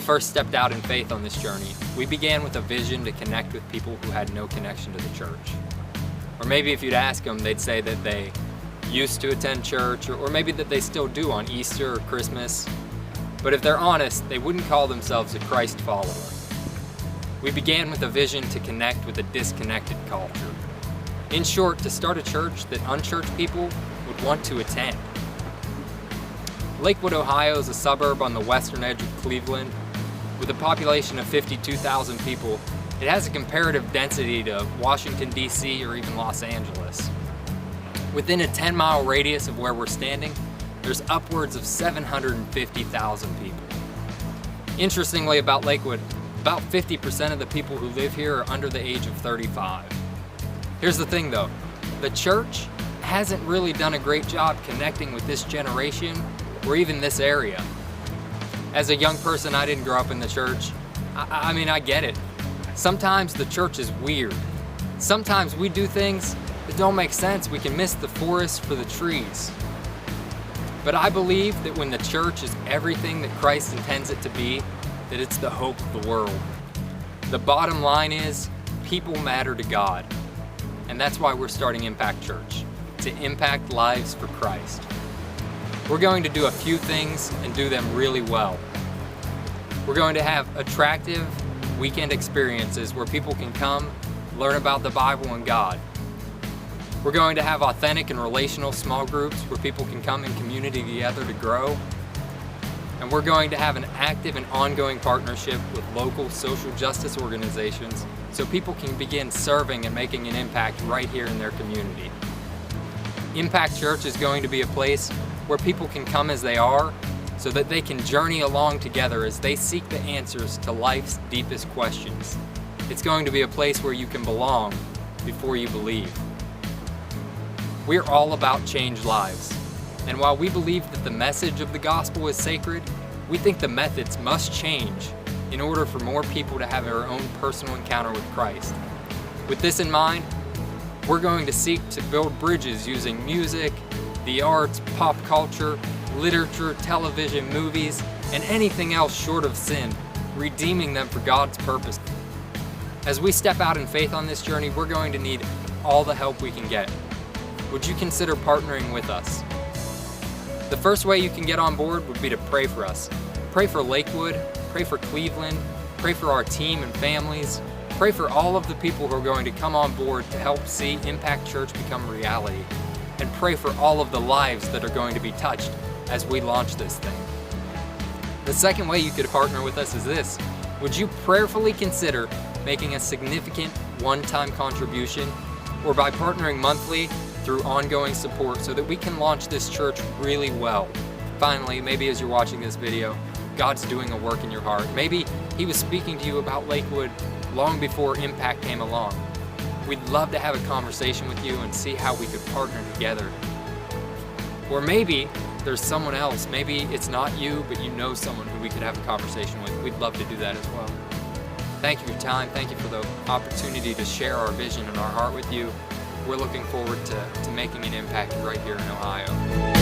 first stepped out in faith on this journey, we began with a vision to connect with people who had no connection to the church. Or maybe if you'd ask them, they'd say that they used to attend church, or maybe that they still do on Easter or Christmas. But if they're honest, they wouldn't call themselves a Christ follower. We began with a vision to connect with a disconnected culture. In short, to start a church that unchurched people would want to attend. Lakewood, Ohio is a suburb on the western edge of Cleveland. With a population of 52,000 people, it has a comparative density to Washington, D.C. or even Los Angeles. Within a 10-mile radius of where we're standing, there's upwards of 750,000 people. Interestingly about Lakewood, about 50% of the people who live here are under the age of 35. Here's the thing though, the church hasn't really done a great job connecting with this generation or even this area. As a young person, I didn't grow up in the church. I mean, I get it. Sometimes the church is weird. Sometimes we do things that don't make sense. We can miss the forest for the trees. But I believe that when the church is everything that Christ intends it to be, that it's the hope of the world. The bottom line is, people matter to God. And that's why we're starting Impact Church, to impact lives for Christ. We're going to do a few things and do them really well. We're going to have attractive weekend experiences where people can come, learn about the Bible and God. We're going to have authentic and relational small groups where people can come in community together to grow. And we're going to have an active and ongoing partnership with local social justice organizations so people can begin serving and making an impact right here in their community. Impact Church is going to be a place where people can come as they are so that they can journey along together as they seek the answers to life's deepest questions. It's going to be a place where you can belong before you believe. We're all about changed lives. And while we believe that the message of the gospel is sacred, we think the methods must change in order for more people to have their own personal encounter with Christ. With this in mind, we're going to seek to build bridges using music, the arts, pop culture, literature, television, movies, and anything else short of sin, redeeming them for God's purpose. As we step out in faith on this journey, we're going to need all the help we can get. Would you consider partnering with us? The first way you can get on board would be to pray for us. Pray for Lakewood, pray for Cleveland, pray for our team and families, pray for all of the people who are going to come on board to help see Impact Church become a reality, and pray for all of the lives that are going to be touched as we launch this thing. The second way you could partner with us is this. Would you prayerfully consider making a significant one-time contribution, or by partnering monthly through ongoing support so that we can launch this church really well? Finally, maybe as you're watching this video, God's doing a work in your heart. Maybe He was speaking to you about Lakewood long before Impact came along. We'd love to have a conversation with you and see how we could partner together. Or maybe there's someone else. Maybe it's not you, but you know someone who we could have a conversation with. We'd love to do that as well. Thank you for your time. Thank you for the opportunity to share our vision and our heart with you. We're looking forward to making an impact right here in Ohio.